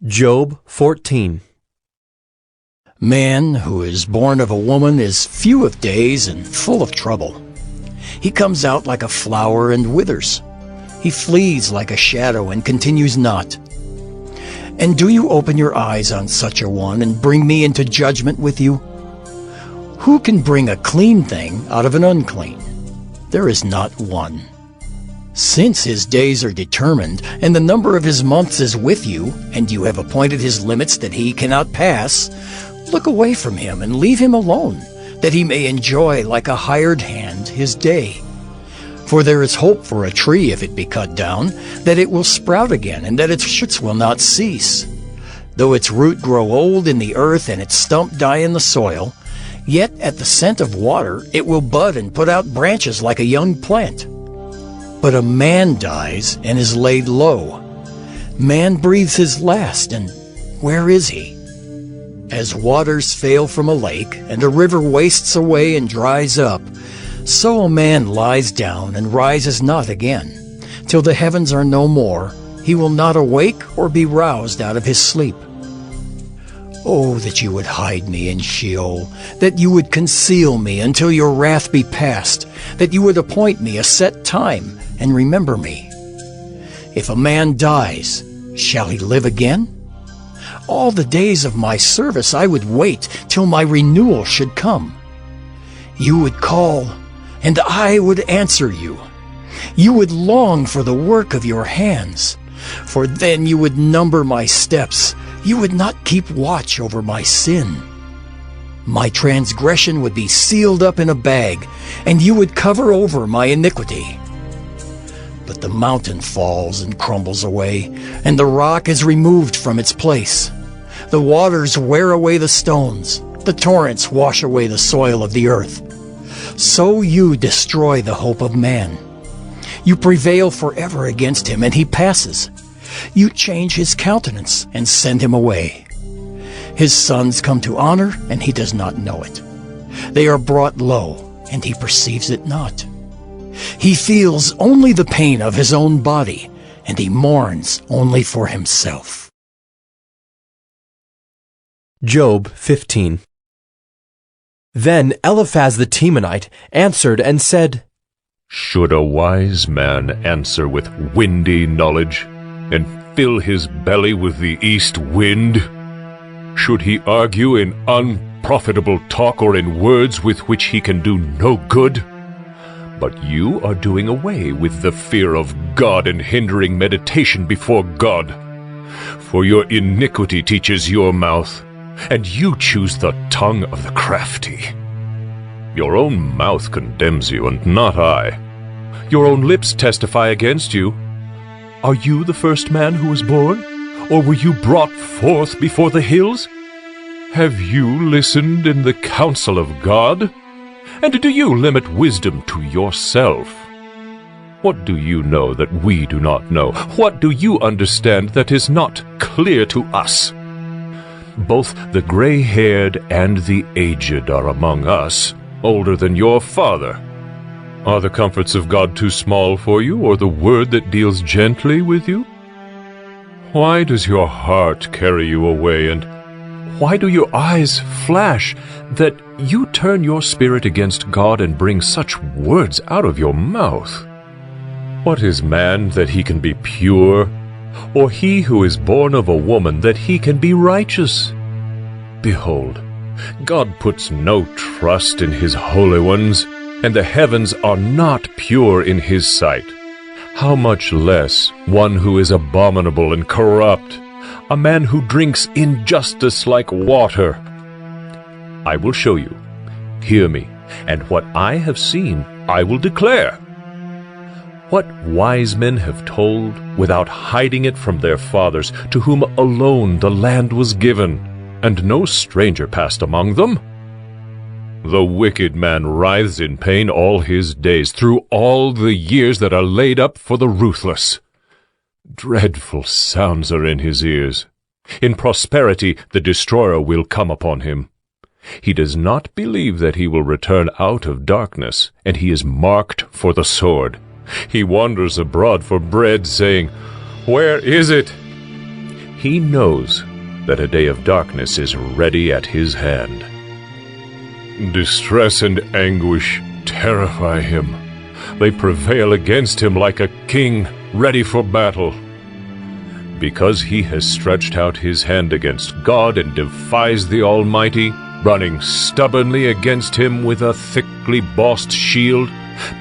Job 14. Man who is born of a woman is few of days and full of trouble. He comes out like a flower and withers. He flees like a shadow and continues not. And do you open your eyes on such a one and bring me into judgment with you? Who can bring a clean thing out of an unclean? There is not one. Since his days are determined, and the number of his months is with you, and you have appointed his limits that he cannot pass, look away from him and leave him alone, that he may enjoy like a hired hand his day. For there is hope for a tree if it be cut down, that it will sprout again, and that its shoots will not cease. Though its root grow old in the earth and its stump die in the soil, yet at the scent of water it will bud and put out branches like a young plant. But a man dies and is laid low. Man breathes his last, and where is he? As waters fail from a lake, and a river wastes away and dries up, so a man lies down and rises not again. Till the heavens are no more, he will not awake or be roused out of his sleep. Oh, that you would hide me in Sheol, that you would conceal me until your wrath be past, that you would appoint me a set time, and remember me. If a man dies, shall he live again? All the days of my service I would wait till my renewal should come. You would call, and I would answer you. You would long for the work of your hands, for then you would number my steps. You would not keep watch over my sin. My transgression would be sealed up in a bag, and you would cover over my iniquity. But the mountain falls and crumbles away, and the rock is removed from its place. The waters wear away the stones, the torrents wash away the soil of the earth. So you destroy the hope of man. You prevail forever against him, and he passes. You change his countenance and send him away. His sons come to honor, and he does not know it. They are brought low, and he perceives it not. He feels only the pain of his own body, and he mourns only for himself. Job 15. Then Eliphaz the Temanite answered and said, Should a wise man answer with windy knowledge, and fill his belly with the east wind? Should he argue in unprofitable talk, or in words with which he can do no good? But you are doing away with the fear of God and hindering meditation before God. For your iniquity teaches your mouth, and you choose the tongue of the crafty. Your own mouth condemns you, and not I. Your own lips testify against you. Are you the first man who was born, or were you brought forth before the hills? Have you listened in the counsel of God? And do you limit wisdom to yourself? What do you know that we do not know? What do you understand that is not clear to us? Both the gray-haired and the aged are among us, older than your father. Are the comforts of God too small for you, or the word that deals gently with you? Why does your heart carry you away, and why do your eyes flash, that you turn your spirit against God and bring such words out of your mouth? What is man that he can be pure, or he who is born of a woman that he can be righteous? Behold, God puts no trust in his holy ones, and the heavens are not pure in his sight. How much less one who is abominable and corrupt, a man who drinks injustice like water? I will show you. Hear me, and what I have seen I will declare. What wise men have told, without hiding it from their fathers, to whom alone the land was given, and no stranger passed among them? The wicked man writhes in pain all his days, through all the years that are laid up for the ruthless. Dreadful sounds are in his ears. In prosperity the destroyer will come upon him. He does not believe that he will return out of darkness, and he is marked for the sword. He wanders abroad for bread, saying, Where is it? He knows that a day of darkness is ready at his hand. Distress and anguish terrify him. They prevail against him like a king ready for battle. Because he has stretched out his hand against God and defies the Almighty, running stubbornly against him with a thickly bossed shield,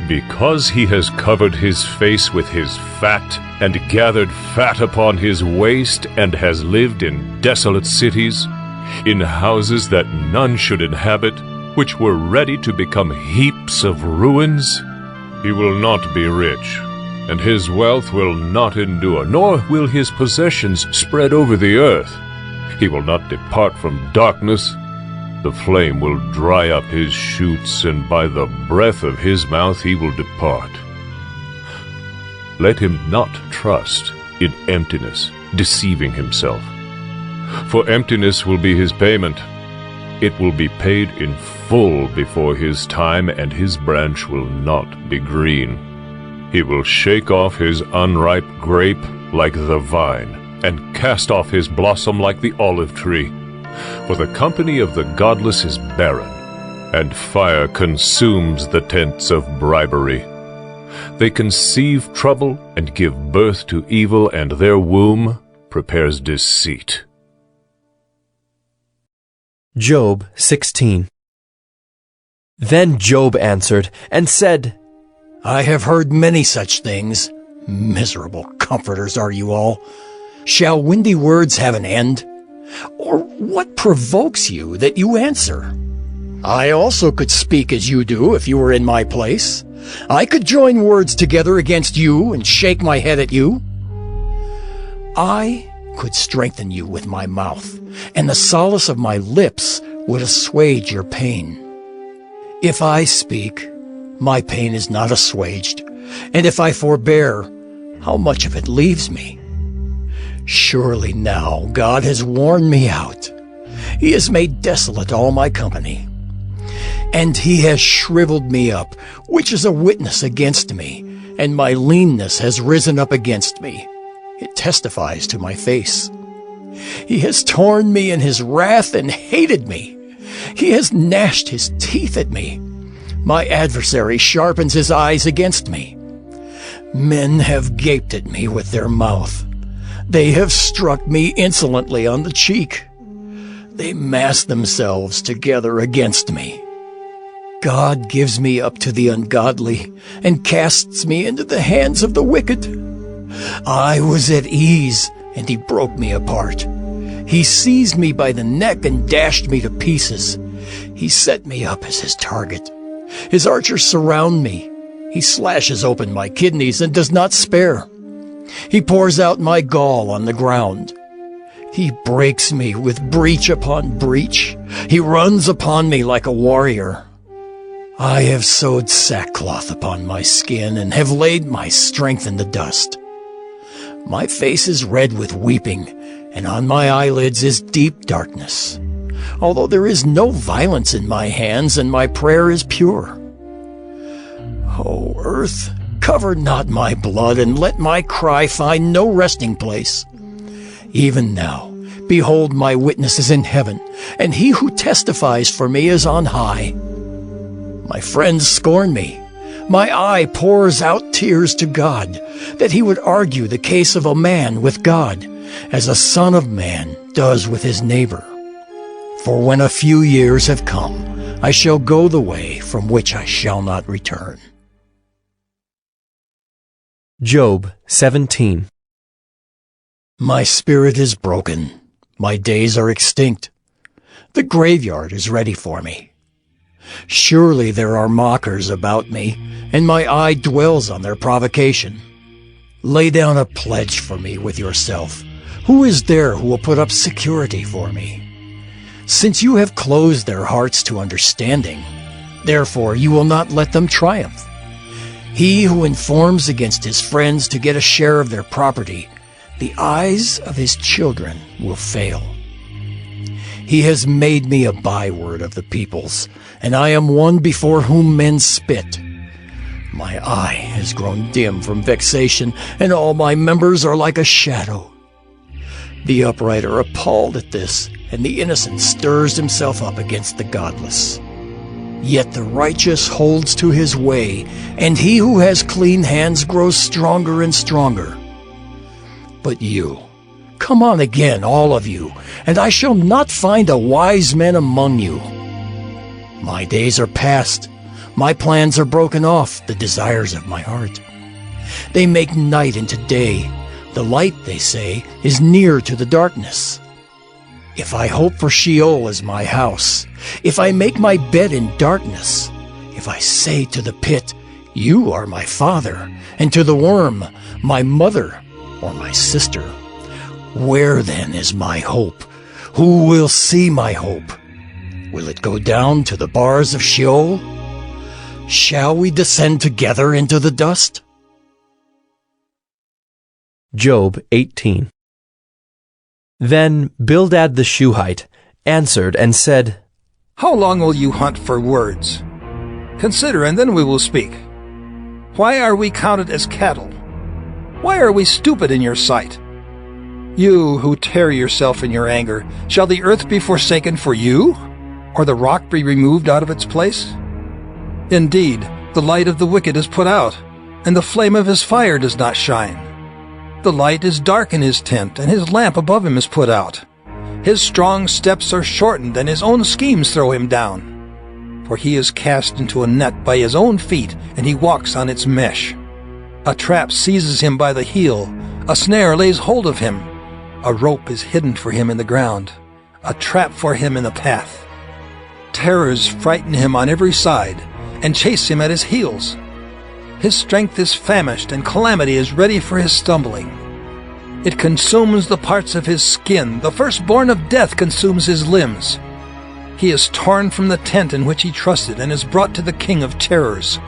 because he has covered his face with his fat and gathered fat upon his waist, and has lived in desolate cities, in houses that none should inhabit, which were ready to become heaps of ruins, he will not be rich, and his wealth will not endure, nor will his possessions spread over the earth. He will not depart from darkness. The flame will dry up his shoots, and by the breath of his mouth he will depart. Let him not trust in emptiness, deceiving himself. For emptiness will be his payment. It will be paid in full before his time, and his branch will not be green. He will shake off his unripe grape like the vine, and cast off his blossom like the olive tree. For the company of the godless is barren, and fire consumes the tents of bribery. They conceive trouble and give birth to evil, and their womb prepares deceit. Job 16. Then Job answered and said, I have heard many such things. Miserable comforters are you all. Shall windy words have an end? Or what provokes you that you answer? I also could speak as you do if you were in my place. I could join words together against you and shake my head at you. I could strengthen you with my mouth, and the solace of my lips would assuage your pain. If I speak, my pain is not assuaged, and if I forbear, how much of it leaves me? Surely now God has worn me out. He has made desolate all my company. And he has shriveled me up, which is a witness against me, and my leanness has risen up against me. It testifies to my face. He has torn me in his wrath and hated me. He has gnashed his teeth at me. My adversary sharpens his eyes against me. Men have gaped at me with their mouth. They have struck me insolently on the cheek. They mass themselves together against me. God gives me up to the ungodly and casts me into the hands of the wicked. I was at ease, and he broke me apart. He seized me by the neck and dashed me to pieces. He set me up as his target. His archers surround me. He slashes open my kidneys and does not spare. He pours out my gall on the ground. He breaks me with breach upon breach. He runs upon me like a warrior. I have sewed sackcloth upon my skin and have laid my strength in the dust. My face is red with weeping, and on my eyelids is deep darkness, although there is no violence in my hands, and my prayer is pure. O earth, cover not my blood, and let my cry find no resting place. Even now, behold, my witness is in heaven, and he who testifies for me is on high. My friends scorn me. My eye pours out tears to God, that he would argue the case of a man with God, as a son of man does with his neighbor. For when a few years have come, I shall go the way from which I shall not return. Job 17. My spirit is broken. My days are extinct. The graveyard is ready for me. Surely there are mockers about me, and my eye dwells on their provocation. Lay down a pledge for me with yourself. Who is there who will put up security for me? Since you have closed their hearts to understanding, therefore you will not let them triumph. He who informs against his friends to get a share of their property, the eyes of his children will fail. He has made me a byword of the peoples, and I am one before whom men spit. My eye has grown dim from vexation, and all my members are like a shadow. The upright are appalled at this, and the innocent stirs himself up against the godless. Yet the righteous holds to his way, and he who has clean hands grows stronger and stronger. But you, come on again, all of you, and I shall not find a wise man among you. My days are past, my plans are broken off, the desires of my heart. They make night into day. The light, they say, is near to the darkness. If I hope for Sheol as my house, if I make my bed in darkness, if I say to the pit, you are my father, and to the worm, my mother or my sister, where then is my hope? Who will see my hope? Will it go down to the bars of Sheol? Shall we descend together into the dust? Job 18. Then Bildad the Shuhite answered and said, How long will you hunt for words? Consider, and then we will speak. Why are we counted as cattle? Why are we stupid in your sight? You who tear yourself in your anger, shall the earth be forsaken for you? Or the rock be removed out of its place? Indeed, the light of the wicked is put out, and the flame of his fire does not shine. The light is dark in his tent, and his lamp above him is put out. His strong steps are shortened, and his own schemes throw him down. For he is cast into a net by his own feet, and he walks on its mesh. A trap seizes him by the heel, a snare lays hold of him. A rope is hidden for him in the ground, a trap for him in the path. Terrors frighten him on every side, and chase him at his heels. His strength is famished, and calamity is ready for his stumbling. It consumes the parts of his skin. The firstborn of death consumes his limbs. He is torn from the tent in which he trusted, and is brought to the king of terrors.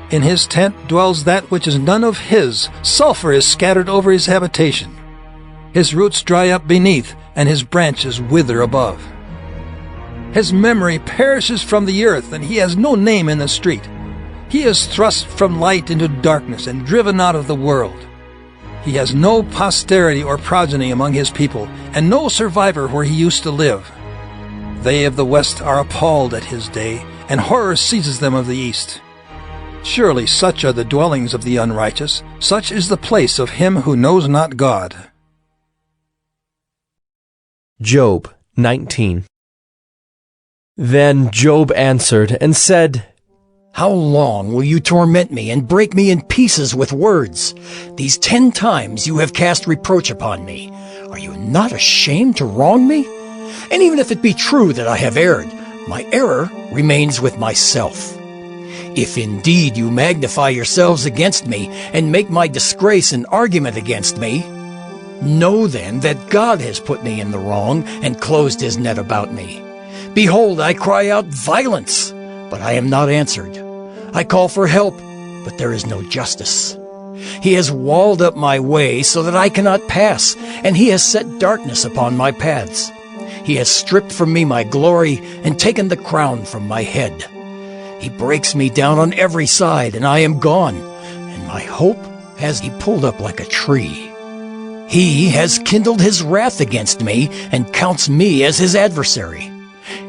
In his tent dwells that which is none of his. Sulfur is scattered over his habitation. His roots dry up beneath, and his branches wither above. His memory perishes from the earth, and he has no name in the street. He is thrust from light into darkness and driven out of the world. He has no posterity or progeny among his people, and no survivor where he used to live. They of the west are appalled at his day, and horror seizes them of the east. Surely such are the dwellings of the unrighteous, such is the place of him who knows not God. Job 19. Then Job answered and said, How long will you torment me and break me in pieces with words? These 10 times you have cast reproach upon me. Are you not ashamed to wrong me? And even if it be true that I have erred, my error remains with myself. If indeed you magnify yourselves against me and make my disgrace an argument against me, know then that God has put me in the wrong and closed his net about me. Behold, I cry out violence, but I am not answered. I call for help, but there is no justice. He has walled up my way so that I cannot pass, and he has set darkness upon my paths. He has stripped from me my glory and taken the crown from my head. He breaks me down on every side, and I am gone, and my hope has he pulled up like a tree. He has kindled his wrath against me and counts me as his adversary.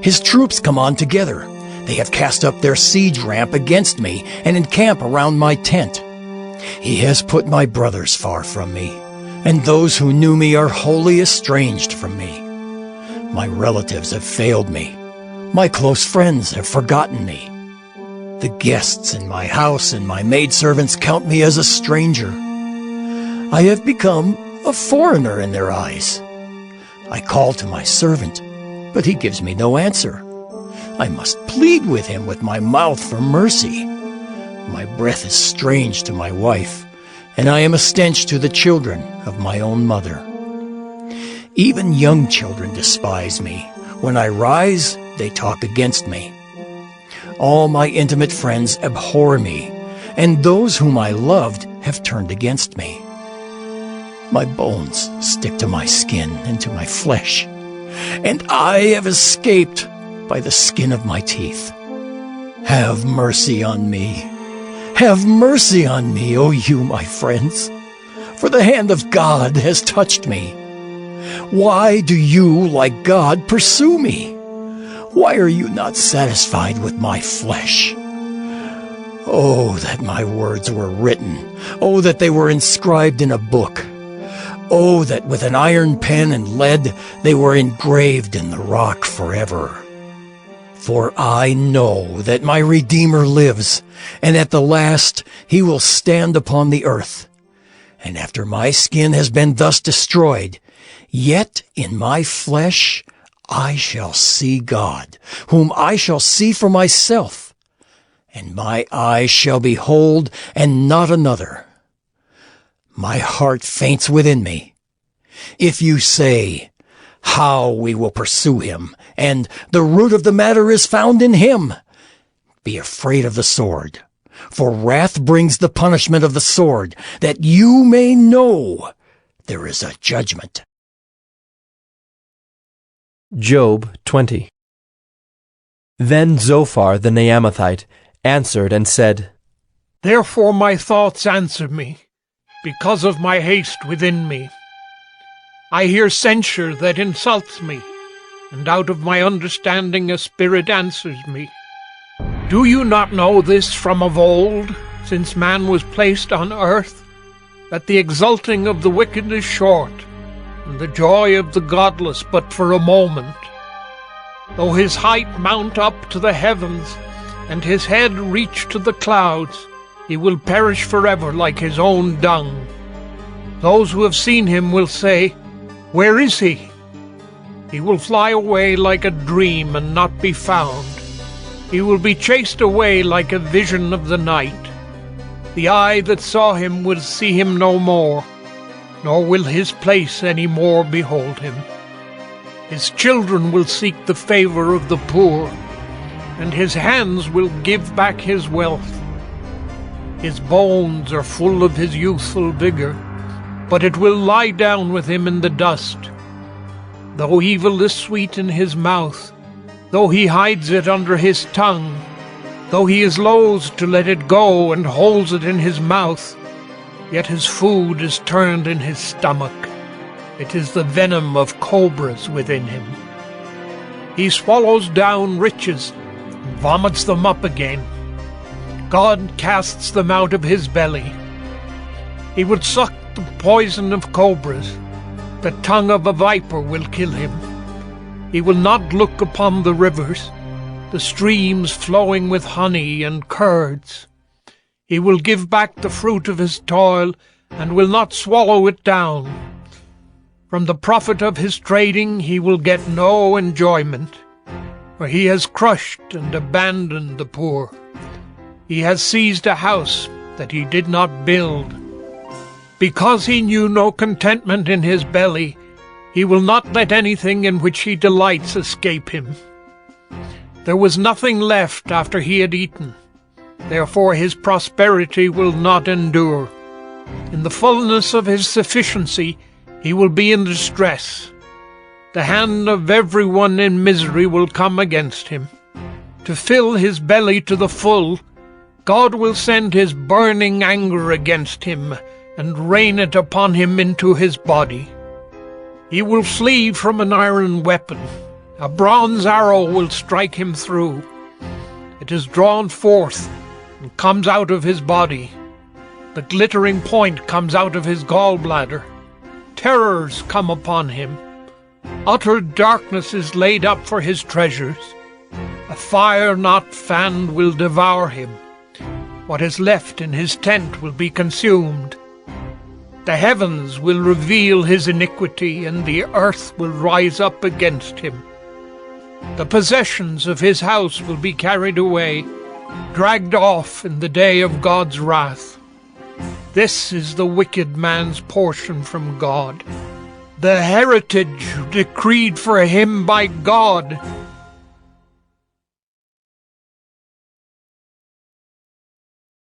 His troops come on together. They have cast up their siege ramp against me and encamp around my tent. He has put my brothers far from me, and those who knew me are wholly estranged from me. My relatives have failed me. My close friends have forgotten me. The guests in my house and my maidservants count me as a stranger. I have become a foreigner in their eyes. I call to my servant, but he gives me no answer. I must plead with him with my mouth for mercy. My breath is strange to my wife, and I am a stench to the children of my own mother. Even young children despise me. When I rise, they talk against me. All my intimate friends abhor me, and those whom I loved have turned against me. My bones stick to my skin and to my flesh, and I have escaped by the skin of my teeth. Have mercy on me. Have mercy on me, O you, my friends, for the hand of God has touched me. Why do you, like God, pursue me? Why are you not satisfied with my flesh? Oh, that my words were written. Oh, that they were inscribed in a book. Oh, that with an iron pen and lead they were engraved in the rock forever. For I know that my Redeemer lives, and at the last he will stand upon the earth. And after my skin has been thus destroyed, yet in my flesh I shall see God, whom I shall see for myself, and my eyes shall behold, and not another. My heart faints within me. If you say, how we will pursue him, and the root of the matter is found in him, be afraid of the sword, for wrath brings the punishment of the sword, that you may know there is a judgment. Job 20. Then Zophar the Naamathite answered and said, Therefore my thoughts answer me, because of my haste within me. I hear censure that insults me, and out of my understanding a spirit answers me. Do you not know this from of old, since man was placed on earth, that the exulting of the wicked is short, and the joy of the godless but for a moment? Though his height mount up to the heavens, and his head reach to the clouds, he will perish forever like his own dung. Those who have seen him will say, Where is he? He will fly away like a dream and not be found. He will be chased away like a vision of the night. The eye that saw him will see him no more, nor will his place any more behold him. His children will seek the favor of the poor, and his hands will give back his wealth. His bones are full of his youthful vigor, but it will lie down with him in the dust. Though evil is sweet in his mouth, though he hides it under his tongue, though he is loath to let it go and holds it in his mouth, yet his food is turned in his stomach. It is the venom of cobras within him. He swallows down riches and vomits them up again. God casts them out of his belly. He would suck the poison of cobras. The tongue of a viper will kill him. He will not look upon the rivers, the streams flowing with honey and curds. He will give back the fruit of his toil and will not swallow it down. From the profit of his trading he will get no enjoyment, for he has crushed and abandoned the poor. He has seized a house that he did not build. Because he knew no contentment in his belly, he will not let anything in which he delights escape him. There was nothing left after he had eaten. Therefore his prosperity will not endure. In the fullness of his sufficiency he will be in distress. The hand of everyone in misery will come against him. To fill his belly to the full, God will send his burning anger against him and rain it upon him into his body. He will flee from an iron weapon. A bronze arrow will strike him through. It is drawn forth and comes out of his body. The glittering point comes out of his gallbladder. Terrors come upon him. Utter darkness is laid up for his treasures. A fire not fanned will devour him. What is left in his tent will be consumed. The heavens will reveal his iniquity, and the earth will rise up against him. The possessions of his house will be carried away, dragged off in the day of God's wrath. This is the wicked man's portion from God, the heritage decreed for him by God.